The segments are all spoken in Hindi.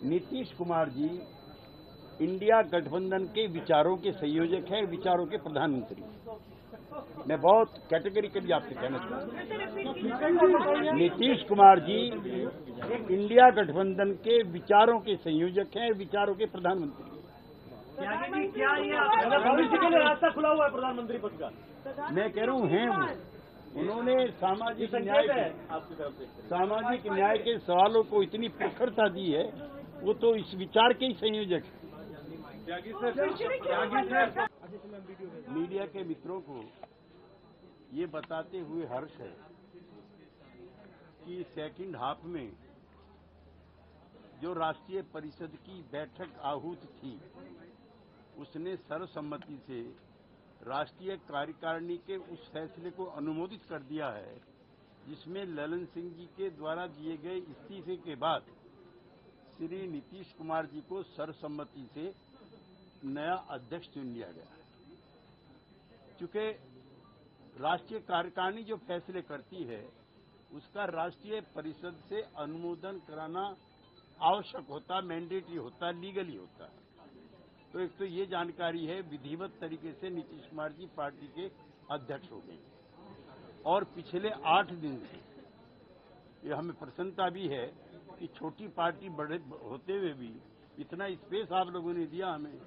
नीतीश कुमार जी इंडिया गठबंधन के विचारों के संयोजक हैं, विचारों के प्रधानमंत्री। मैं बहुत कैटेगरिकली आपसे कहना चाहता हूं, नीतीश कुमार जी इंडिया गठबंधन के विचारों के संयोजक हैं, विचारों के प्रधानमंत्री। क्या ये भविष्य के लिए रास्ता खुला हुआ है प्रधानमंत्री पद का? मैं कह रहा हूं हैं वो। उन्होंने सामाजिक न्याय के सवालों को इतनी प्रखरता दी है, वो तो इस विचार के ही संयोजक है। मीडिया के मित्रों को ये बताते हुए हर्ष है कि सेकंड हाफ में जो राष्ट्रीय परिषद की बैठक आहूत थी, उसने सर्वसम्मति से राष्ट्रीय कार्यकारिणी के उस फैसले को अनुमोदित कर दिया है जिसमें ललन सिंह जी के द्वारा दिए गए इस्तीफे के बाद श्री नीतीश कुमार जी को सर्वसम्मति से नया अध्यक्ष चुन लिया गया है। चूंकि राष्ट्रीय कार्यकारिणी जो फैसले करती है उसका राष्ट्रीय परिषद से अनुमोदन कराना आवश्यक होता, मैंडेटरी होता, लीगली होता है। तो एक तो ये जानकारी है, विधिवत तरीके से नीतीश कुमार जी पार्टी के अध्यक्ष हो गए और पिछले 8 दिन से ये हमें प्रसन्नता भी है कि छोटी पार्टी बड़े होते हुए भी इतना स्पेस आप लोगों ने दिया हमें,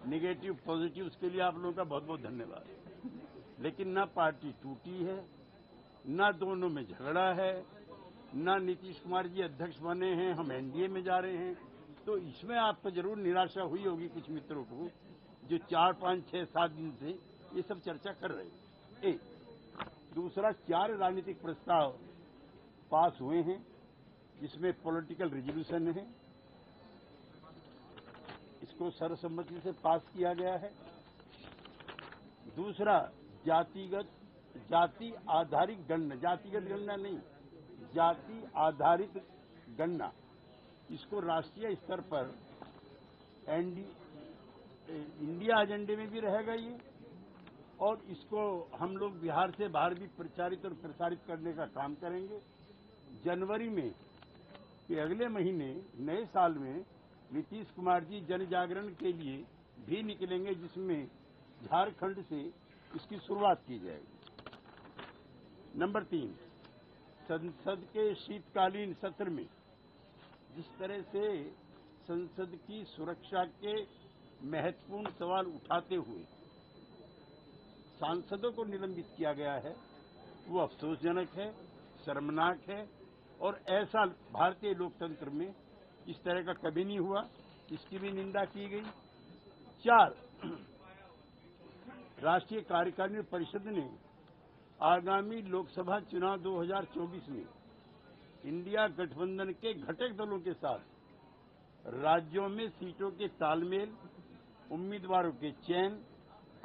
नेगेटिव पॉजिटिव, उसके लिए आप लोगों का बहुत बहुत धन्यवाद। लेकिन न पार्टी टूटी है, न दोनों में झगड़ा है, न नीतीश कुमार जी अध्यक्ष बने हैं, हम एनडीए में जा रहे हैं। तो इसमें आपको जरूर निराशा हुई होगी कुछ मित्रों को, जो 4, 5, 6, 7 दिन से ये सब चर्चा कर रहे हैं। एक दूसरा, 4 राजनीतिक प्रस्ताव पास हुए हैं जिसमें पॉलिटिकल रेजोल्यूशन है, इसको सर्वसम्मति से पास किया गया है। दूसरा, जाति आधारित गणना, जातिगत गणना नहीं, जाति आधारित गणना, इसको राष्ट्रीय स्तर पर इंडिया एजेंडे में भी रहेगा ये, और इसको हम लोग बिहार से बाहर भी प्रचारित और प्रसारित करने का काम करेंगे। जनवरी में कि अगले महीने नए साल में नीतीश कुमार जी जन जागरण के लिए भी निकलेंगे, जिसमें झारखंड से इसकी शुरुआत की जाएगी। नंबर 3, संसद के शीतकालीन सत्र में जिस तरह से संसद की सुरक्षा के महत्वपूर्ण सवाल उठाते हुए सांसदों को निलंबित किया गया है, वो अफसोसजनक है, शर्मनाक है, और ऐसा भारतीय लोकतंत्र में इस तरह का कभी नहीं हुआ, इसकी भी निंदा की गई। 4, राष्ट्रीय कार्यकारिणी परिषद ने आगामी लोकसभा चुनाव 2024 में इंडिया गठबंधन के घटक दलों के साथ राज्यों में सीटों के तालमेल, उम्मीदवारों के चयन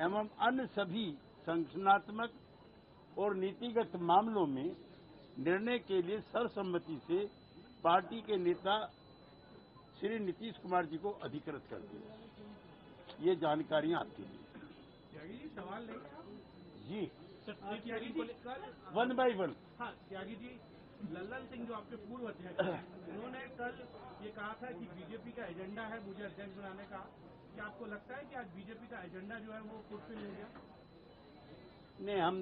एवं अन्य सभी संगठनात्मक और नीतिगत मामलों में निर्णय के लिए सर्वसम्मति से पार्टी के नेता श्री नीतीश कुमार जी को अधिकृत कर दिया। ये जानकारियां आपके लिए। सवाल जी, त्यागी जी, 1 by 1। हाँ, त्यागी जी, लल्लन सिंह जो आपके पूर्व अध्यक्ष हैं, उन्होंने कल ये कहा था कि बीजेपी का एजेंडा है मुझे अध्यक्ष बनाने का। क्या आपको लगता है कि आज बीजेपी का एजेंडा जो है वो फुलफिल हो गया? नहीं, हम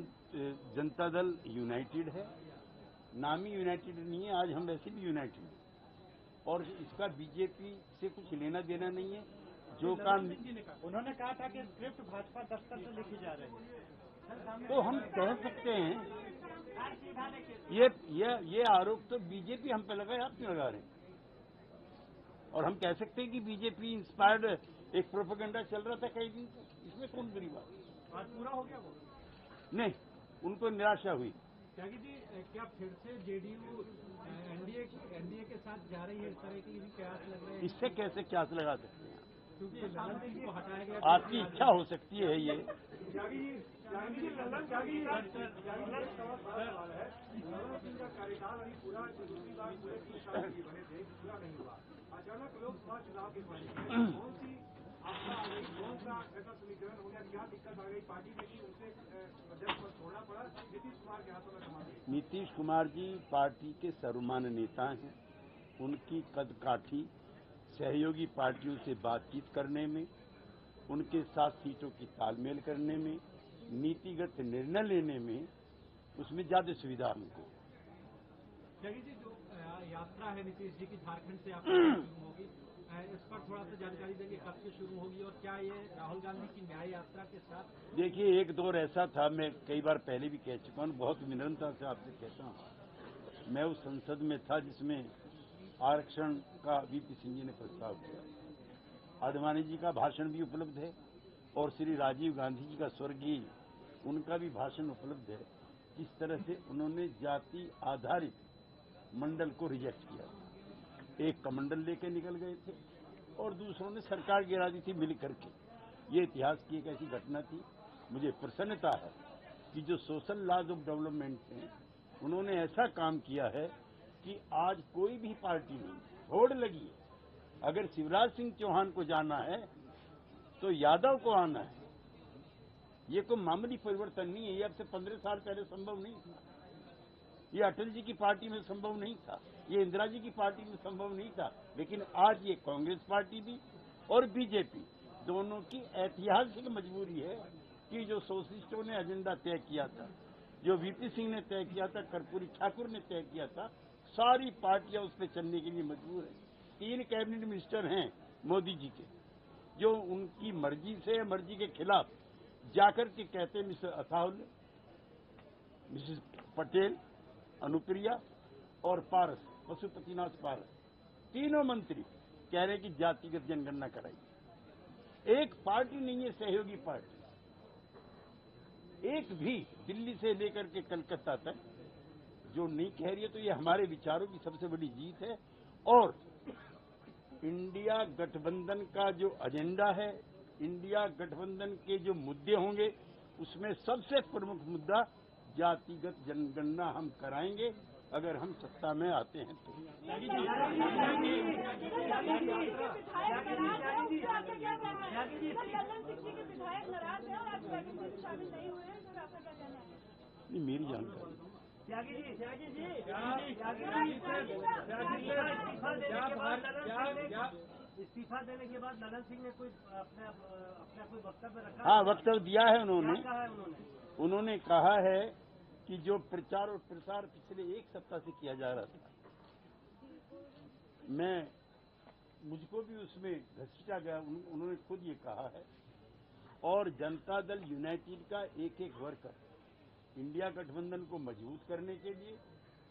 जनता दल यूनाइटेड है, नाम ही यूनाइटेड नहीं है, आज हम वैसे भी यूनाइटेड हैं और इसका बीजेपी से कुछ लेना देना नहीं है। जो काम उन्होंने कहा था कि स्क्रिप्ट भाजपा दफ्तर से लिखी जा रही है, तो हम कह सकते हैं ये आरोप तो बीजेपी हम पे लगाए, आप क्यों लगा रहे हैं? और हम कह सकते हैं कि बीजेपी इंस्पायर्ड एक प्रोपेगेंडा चल रहा था कई दिन से, इसमें कौन बड़ी बात? आज पूरा हो गया वो? नहीं, उनको निराशा हुई। त्यागी जी, क्या फिर से जेडीयू एनडीए के साथ जा रही है, इस तरह की भी कयास लग रहे हैं? इससे कैसे क्यास लगा सकते हैं? क्योंकि ललन सिंह को हटाया गया, आपकी इच्छा हो सकती है ये। कार्यकाल अभी पूरा दूसरी बार पूरे 3 साल की बने थे, पूरा नहीं हुआ। अचानक लोकसभा चुनाव के पहले कौन सी आपदा आ गई, कौन सा ऐसा समीकरण हो गया, क्या दिक्कत आ गई पार्टी में कि उनसे अध्यक्ष पद छोड़ना पड़ा, नीतीश कुमार के हाथों में थमा दिया? नीतीश कुमार जी पार्टी के सर्वमान्य नेता हैं, उनकी कदकाठी सहयोगी पार्टियों से बातचीत करने में, उनके साथ सीटों की तालमेल करने में, नीतिगत निर्णय लेने में, उसमें ज्यादा सुविधा हमको। जगीर जी, जो यात्रा है नीतीश जी की झारखंड से आपकी शुरू होगी, इस पर थोड़ा सा जानकारी देंगे, कब से शुरू होगी और क्या ये राहुल गांधी की न्याय यात्रा के साथ? देखिए, एक दौर ऐसा था, मैं कई बार पहले भी कह चुका हूं, बहुत विनम्रता से आपसे कहता हूं, मैं उस संसद में था जिसमें आरक्षण का वीपी सिंह जी ने प्रस्ताव किया। आडवाणी जी का भाषण भी उपलब्ध है और श्री राजीव गांधी जी का स्वर्गीय उनका भी भाषण उपलब्ध है, किस तरह से उन्होंने जाति आधारित मंडल को रिजेक्ट किया। एक कमंडल लेके निकल गए थे और दूसरों ने सरकार गिरा दी थी मिल करके। ये इतिहास की एक ऐसी घटना थी। मुझे प्रसन्नता है कि जो सोशल लॉज ऑफ डेवलपमेंट हैं, उन्होंने ऐसा काम किया है कि आज कोई भी पार्टी नहीं, होड़ लगी है। अगर शिवराज सिंह चौहान को जाना है तो यादव को आना है। ये कोई मामूली परिवर्तन नहीं है। ये अब से 15 साल पहले संभव नहीं था। ये अटल जी की पार्टी में संभव नहीं था, ये इंदिरा जी की पार्टी में संभव नहीं था, लेकिन आज ये कांग्रेस पार्टी भी और बीजेपी दोनों की ऐतिहासिक मजबूरी है कि जो सोशलिस्टों ने एजेंडा तय किया था, जो वीपी सिंह ने तय किया था, कर्पूरी ठाकुर ने तय किया था, सारी पार्टियां उस पर चलने के लिए मजबूर है। 3 कैबिनेट मिनिस्टर हैं मोदी जी के, जो उनकी मर्जी से मर्जी के खिलाफ जाकर के कहते हैं, मिस्टर अताउल्ले, मिसेस पटेल, अनुप्रिया और पारस, पशुपतिनाथ पारस, तीनों मंत्री कह रहे हैं कि जातिगत जनगणना कराइए। एक पार्टी नहीं है सहयोगी पार्टी, एक भी दिल्ली से लेकर के कलकत्ता तक जो नहीं कह रही है, तो ये हमारे विचारों की सबसे बड़ी जीत है। और इंडिया गठबंधन का जो एजेंडा है, इंडिया गठबंधन के जो मुद्दे होंगे, उसमें सबसे प्रमुख मुद्दा जातिगत जनगणना हम कराएंगे अगर हम सत्ता में आते हैं तो। नहीं, मेरी जानकारी इस्तीफा देने के बाद ललन सिंह ने कोई अपना कोई वक्तव्य रखा? हाँ, वक्तव्य दिया है उन्होंने कहा है कि जो प्रचार और प्रसार पिछले 1 सप्ताह से किया जा रहा था, मुझको भी उसमें घसीटा गया। उन्होंने खुद ये कहा है। और जनता दल यूनाइटेड का एक वर्कर इंडिया गठबंधन को मजबूत करने के लिए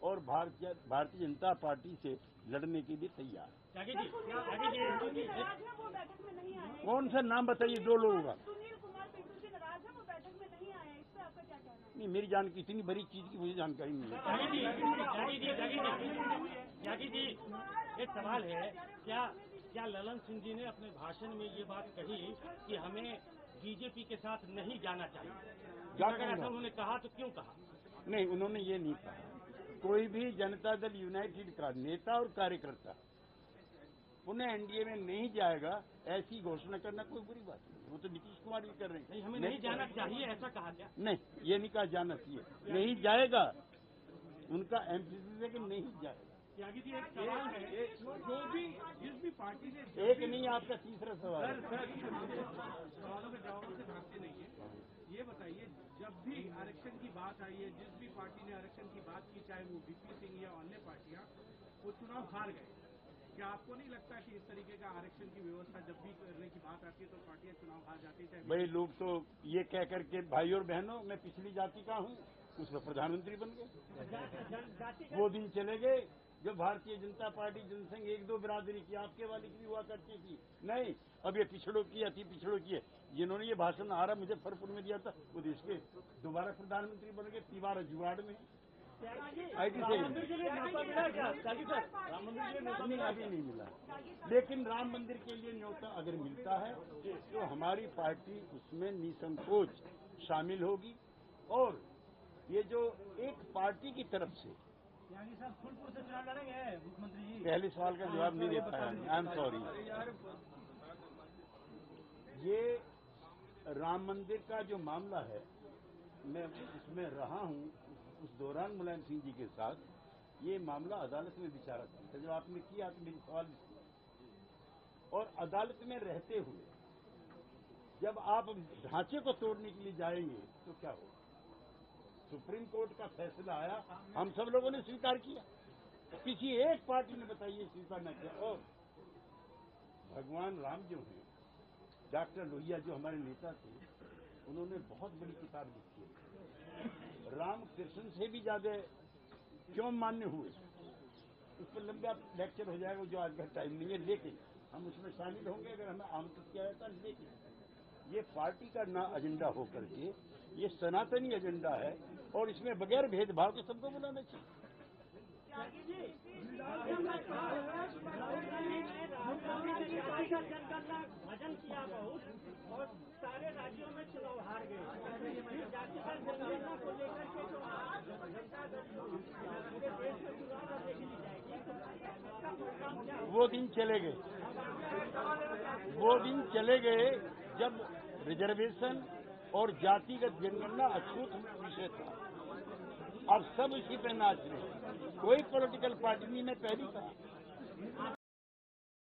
और भारतीय जनता पार्टी से लड़ने के लिए तैयार है। कौन सा नाम बताइए 2 लोगों का? नहीं, मेरी जानकारी इतनी बड़ी चीज की मुझे जानकारी नहीं है। त्यागी जी, एक सवाल है, क्या ललन सिंह जी ने अपने भाषण में ये बात कही कि हमें बीजेपी के साथ नहीं जाना चाहिए? अगर ऐसा उन्होंने कहा तो क्यों कहा? नहीं, उन्होंने ये नहीं कहा। कोई भी जनता दल यूनाइटेड का नेता और कार्यकर्ता पुनः एनडीए में नहीं जाएगा, ऐसी घोषणा करना कोई बुरी बात नहीं। वो तो नीतीश कुमार भी कर रहे हैं। नहीं, हमें नहीं जाना चाहिए ऐसा कहा क्या? नहीं, ये नहीं कहा जाना चाहिए, नहीं जाएगा। उनका एम्फेसिस है कि नहीं जाएगा। त्यागी जी, एक सवाल है, जो भी जिस भी पार्टी ने एक नहीं, आपका तीसरा सवाल है। सवालों के जवाबों से भागते नहीं है। ये बताइए, जब भी आरक्षण की बात आई है, जिस भी पार्टी ने आरक्षण की बात की, चाहे वो वीपी सिंह या अन्य पार्टियां, वो चुनाव हार गए। क्या आपको नहीं लगता कि इस तरीके का आरक्षण की व्यवस्था जब भी करने की बात आती है तो पार्टियां चुनाव हार जाती है? भाई, लोग तो ये कह करके, भाई और बहनों, मैं पिछली जाति का हूँ, उसमें प्रधानमंत्री बन गए। वो दिन चले गए जब भारतीय जनता पार्टी जनसंघ 1-2 बिरादरी की, आपके वाली की भी हुआ करती थी। नहीं, अब ये पिछड़ों की, अति पिछड़ों की है। जिन्होंने ये भाषण आ रहा मुजफ्फरपुर में दिया था, वो देश के दोबारा प्रधानमंत्री बन गए, तिवारा जुगाड़ में। आईटी से अभी नहीं मिला, लेकिन राम मंदिर के लिए न्योता अगर मिलता है तो हमारी पार्टी उसमें निसंकोच शामिल होगी। और ये जो एक पार्टी की तरफ से, फुलपुर से चुनाव लड़ेंगे मुख्यमंत्री जी? पहले सवाल का जवाब नहीं दे पाया, आई एम सॉरी। ये राम मंदिर का जो मामला है, मैं उसमें रहा हूँ, उस दौरान मुलायम सिंह जी के साथ ये मामला अदालत में विचारा था। जब आपने किया तो मेरी सवाल और अदालत में रहते हुए जब आप ढांचे को तोड़ने के लिए जाएंगे तो क्या होगा? सुप्रीम कोर्ट का फैसला आया, हम सब लोगों ने स्वीकार किया, किसी एक पार्टी ने बताइए स्वीकार न किया। और भगवान राम जो हैं, डॉक्टर लोहिया जो हमारे नेता थे, उन्होंने बहुत बड़ी किताब लिखी है, राम कृष्ण से भी ज्यादा क्यों मान्य हुए। उस पर लंबा लेक्चर हो जाएगा जो आज का टाइम नहीं है, लेकिन हम उसमें शामिल होंगे अगर हमें आमंत्रित किया जाता है। लेकिन ये पार्टी का ना एजेंडा हो करके ये सनातनी एजेंडा है और इसमें बगैर भेदभाव के सबको बुलाना चाहिए। जनगणना भजन किया बहुत और सारे राज्यों में चुनाव हार गए। जातिगत जनगणना को लेकर के जो जनता दल पूरे देश में चुनाव लड़ने के लिए जाएगी, वो दिन चले गए, वो दिन चले गए जब रिजर्वेशन और जातिगत जनगणना अछूत विषय था। अब सब इसी पे नाच रहे हैं। कोई पॉलिटिकल पार्टी नहीं, मैं पहली कहा